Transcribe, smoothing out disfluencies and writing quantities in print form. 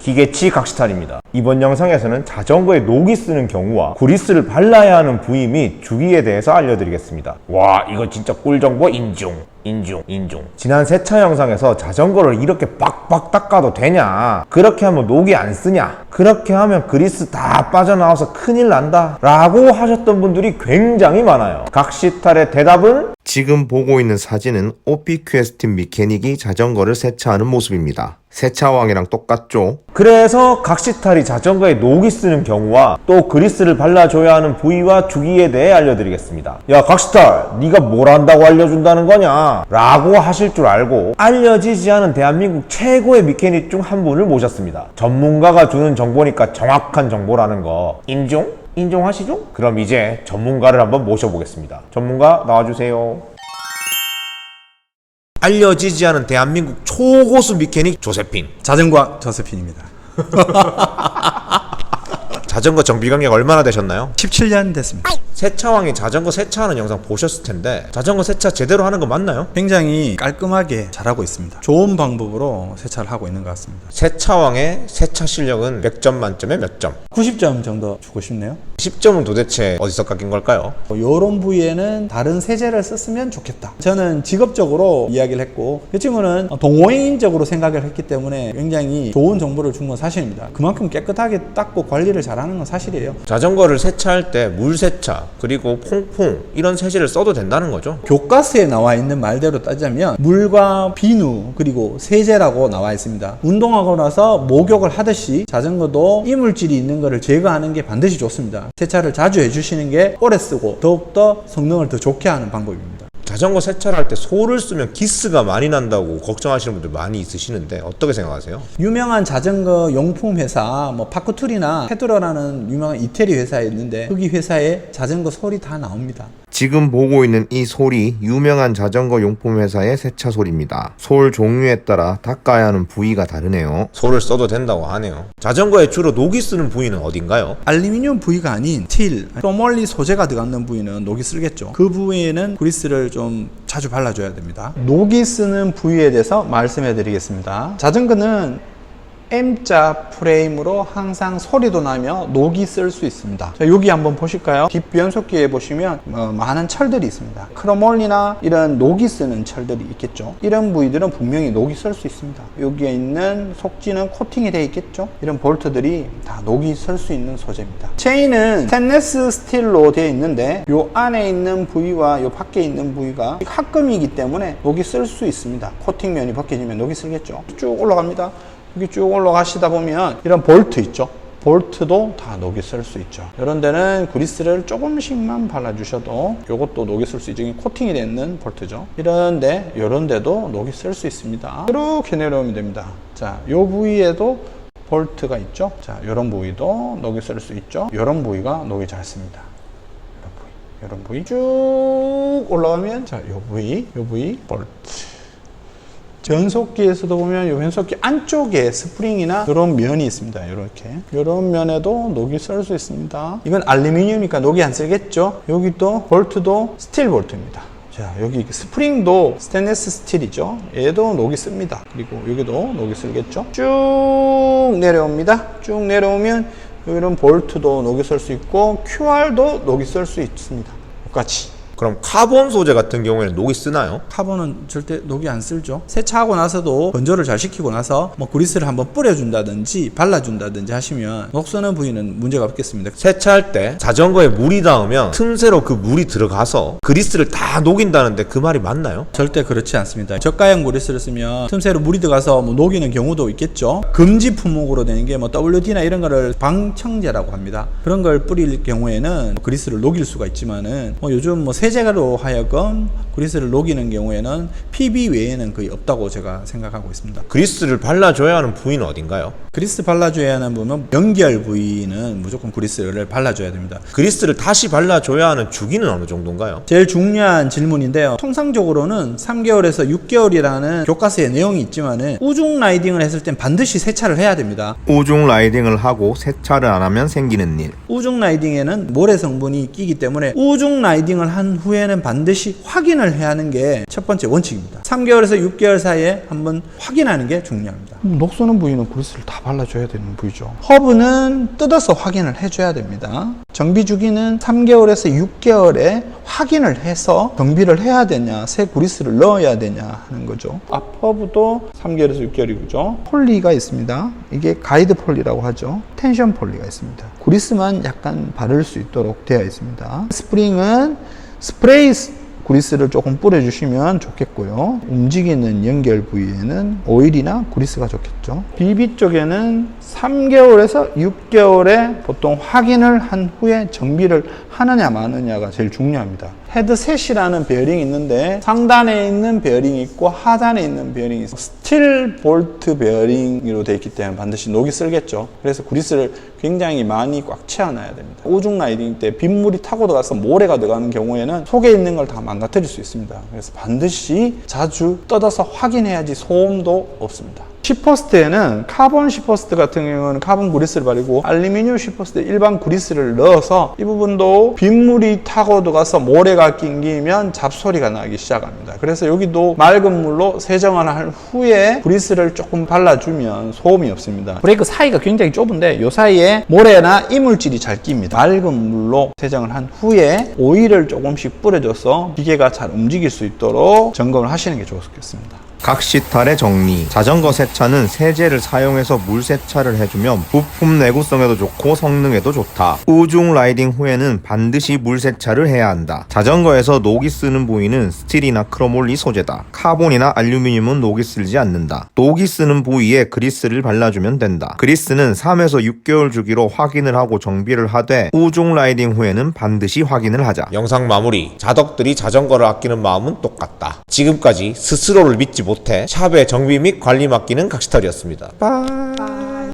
기계치 각시탈입니다. 이번 영상에서는 자전거에 녹이 쓰는 경우와 그리스를 발라야 하는 부위 및 주기에 대해서 알려드리겠습니다. 와, 이거 진짜 꿀정보 인중. 지난 세차 영상에서 자전거를 이렇게 빡빡 닦아도 되냐, 그렇게 하면 녹이 안 쓰냐, 그렇게 하면 그리스 다 빠져나와서 큰일 난다 라고 하셨던 분들이 굉장히 많아요. 각시탈의 대답은 지금 보고 있는 사진은 오피큐에스틴 미케닉이 자전거를 세차하는 모습입니다. 세차왕이랑 똑같죠? 그래서 각시탈이 자전거에 녹이 쓰는 경우와 또 그리스를 발라줘야 하는 부위와 주기에 대해 알려드리겠습니다. 야, 각시탈, 네가 뭘 안다고 알려준다는 거냐? 라고 하실 줄 알고 알려지지 않은 대한민국 최고의 미케닉 중 한 분을 모셨습니다. 전문가가 주는 정보니까 정확한 정보라는 거 인정하시죠? 그럼 이제 전문가를 한번 모셔보겠습니다. 전문가 나와주세요. 알려지지 않은 대한민국 초고수 미케닉 조세핀. 자전거 조세핀입니다. 자전거 정비 경력 얼마나 되셨나요? 17년 됐습니다. 세차왕이 자전거 세차하는 영상 보셨을 텐데 자전거 세차 제대로 하는 거 맞나요? 굉장히 깔끔하게 잘하고 있습니다. 좋은 방법으로 세차를 하고 있는 것 같습니다. 세차왕의 세차 실력은 100점 만점에 몇 점? 90점 정도 주고 싶네요. 10점은 도대체 어디서 깎인 걸까요? 이런 부위에는 다른 세제를 썼으면 좋겠다. 저는 직업적으로 이야기를 했고 이 친구는 동호인적으로 생각을 했기 때문에 굉장히 좋은 정보를 준 건 사실입니다. 그만큼 깨끗하게 닦고 관리를 잘하는 건 사실이에요. 자전거를 세차할 때 물세차 그리고 퐁퐁 이런 세제를 써도 된다는 거죠? 교과서에 나와 있는 말대로 따지자면 물과 비누 그리고 세제라고 나와 있습니다. 운동하고 나서 목욕을 하듯이 자전거도 이물질이 있는 것을 제거하는 게 반드시 좋습니다. 세차를 자주 해주시는 게 오래 쓰고 더욱더 성능을 더 좋게 하는 방법입니다. 자전거 세차를 할 때 소를 쓰면 기스가 많이 난다고 걱정하시는 분들 많이 있으시는데 어떻게 생각하세요? 유명한 자전거 용품 회사 파크툴이나 페드러라는 유명한 이태리 회사에 있는데 거기 회사에 자전거 소리 다 나옵니다. 지금 보고 있는 이 솔이 유명한 자전거 용품 회사의 세차 솔입니다. 솔 종류에 따라 닦아야 하는 부위가 다르네요. 소를 써도 된다고 하네요. 자전거에 주로 녹이 쓰는 부위는 어딘가요? 알루미늄 부위가 아닌 스틸, 크로몰리 소재가 들어가는 부위는 녹이 쓰겠죠. 그 부위에는 그리스를 좀 자주 발라줘야 됩니다. 녹이 쓰는 부위에 대해서 말씀해 드리겠습니다. 자전거는 M자 프레임으로 항상 소리도 나며 녹이 쓸 수 있습니다. 자, 여기 한번 보실까요? 뒷변속기에 보시면 많은 철들이 있습니다. 크로몰리나 이런 녹이 쓰는 철들이 있겠죠. 이런 부위들은 분명히 녹이 쓸 수 있습니다. 여기에 있는 속지는 코팅이 되어 있겠죠. 이런 볼트들이 다 녹이 쓸 수 있는 소재입니다. 체인은 스테인리스 스틸로 되어 있는데 이 안에 있는 부위와 이 밖에 있는 부위가 합금이기 때문에 녹이 쓸 수 있습니다. 코팅면이 벗겨지면 녹이 쓸겠죠. 쭉 올라갑니다. 여기 쭉 올라가시다 보면 이런 볼트 있죠. 볼트도 다 녹이 쓸 수 있죠. 이런 데는 그리스를 조금씩만 발라주셔도 이것도 녹이 쓸 수 있죠. 코팅이 되어 있는 볼트죠. 이런 데도 녹이 쓸 수 있습니다. 이렇게 내려오면 됩니다. 자, 이 부위에도 볼트가 있죠. 자, 이런 부위도 녹이 쓸 수 있죠. 이런 부위가 녹이 잘 씁니다. 이런 부위 쭉 올라가면 자, 이 부위 볼트. 변속기에서도 보면 이 변속기 안쪽에 스프링이나 이런 면이 있습니다. 이런 면에도 녹이 쓸 수 있습니다. 이건 알루미늄이니까 녹이 안 쓸겠죠. 여기 또 볼트도 스틸 볼트입니다. 자, 여기 스프링도 스테인리스 스틸이죠. 얘도 녹이 씁니다. 그리고 여기도 녹이 쓸겠죠. 쭉 내려옵니다. 쭉 내려오면 이런 볼트도 녹이 쓸 수 있고 QR도 녹이 쓸 수 있습니다. 똑같이. 그럼 카본 소재 같은 경우에는 녹이 쓰나요? 카본은 절대 녹이 안 쓸죠. 세차하고 나서도 건조를 잘 시키고 나서 그리스를 한번 뿌려준다든지 발라준다든지 하시면 녹 쓰는 부위는 문제가 없겠습니다. 세차할 때 자전거에 물이 닿으면 틈새로 그 물이 들어가서 그리스를 다 녹인다는데 그 말이 맞나요? 절대 그렇지 않습니다. 저가형 그리스를 쓰면 틈새로 물이 들어가서 녹이는 경우도 있겠죠. 금지 품목으로 되는 게 WD나 이런 거를 방청제라고 합니다. 그런 걸 뿌릴 경우에는 그리스를 녹일 수가 있지만은 요즘 세제로 하여금 그리스를 녹이는 경우에는 PB 외에는 거의 없다고 제가 생각하고 있습니다. 그리스를 발라줘야 하는 부위는 어딘가요? 그리스 발라줘야 하는 부분은 연결 부위는 무조건 그리스를 발라줘야 됩니다. 그리스를 다시 발라줘야 하는 주기는 어느 정도인가요? 제일 중요한 질문인데요. 통상적으로는 3개월에서 6개월이라는 교과서에 내용이 있지만은 우중 라이딩을 했을 땐 반드시 세차를 해야 됩니다. 우중 라이딩을 하고 세차를 안 하면 생기는 일. 우중 라이딩에는 모래 성분이 끼기 때문에 우중 라이딩을 한 후에는 반드시 확인을 해야 하는 게 첫 번째 원칙입니다. 3개월에서 6개월 사이에 한번 확인하는 게 중요합니다. 녹쏘는 부위는 그리스를 다 발라줘야 되는 부위죠. 허브는 뜯어서 확인을 해줘야 됩니다. 정비 주기는 3개월에서 6개월에 확인을 해서 정비를 해야 되냐, 새 그리스를 넣어야 되냐 하는 거죠. 앞 허브도 3개월에서 6개월이죠. 폴리가 있습니다. 이게 가이드 폴리라고 하죠. 텐션 폴리가 있습니다. 그리스만 약간 바를 수 있도록 되어 있습니다. 스프링은 스프레이 그리스를 조금 뿌려주시면 좋겠고요. 움직이는 연결 부위에는 오일이나 그리스가 좋겠죠. 비비 쪽에는 3개월에서 6개월에 보통 확인을 한 후에 정비를 하느냐 마느냐가 제일 중요합니다. 헤드셋이라는 베어링이 있는데 상단에 있는 베어링이 있고 하단에 있는 베어링이 있어요. 스틸 볼트 베어링으로 되어 있기 때문에 반드시 녹이 쓸겠죠. 그래서 그리스를 굉장히 많이 꽉 채워놔야 됩니다. 오중 라이딩 때 빗물이 타고 들어가서 모래가 들어가는 경우에는 속에 있는 걸 다 망가뜨릴 수 있습니다. 그래서 반드시 자주 뜯어서 확인해야지 소음도 없습니다. 시퍼스트에는 카본 시퍼스트 같은 경우는 카본 그리스를 바르고 알루미늄 시퍼스트 일반 그리스를 넣어서 이 부분도 빗물이 타고 들어가서 모래가 낑기면 잡소리가 나기 시작합니다. 그래서 여기도 맑은 물로 세정을 한 후에 그리스를 조금 발라주면 소음이 없습니다. 브레이크 사이가 굉장히 좁은데 이 사이에 모래나 이물질이 잘 낍니다. 맑은 물로 세정을 한 후에 오일을 조금씩 뿌려줘서 기계가 잘 움직일 수 있도록 점검을 하시는 게 좋겠습니다. 각시탈의 정리. 자전거 세차는 세제를 사용해서 물 세차를 해주면 부품 내구성에도 좋고 성능에도 좋다. 우중 라이딩 후에는 반드시 물 세차를 해야 한다. 자전거에서 녹이 쓰는 부위는 스틸이나 크로몰리 소재다. 카본이나 알루미늄은 녹이 쓸지 않는다. 녹이 쓰는 부위에 그리스를 발라주면 된다. 그리스는 3에서 6개월 주기로 확인을 하고 정비를 하되 우중 라이딩 후에는 반드시 확인을 하자. 영상 마무리. 자덕들이 자전거를 아끼는 마음은 똑같다. 지금까지 스스로를 믿지 못해 샵의 정비 및 관리 맡기는 각시탈이었습니다. 빠이.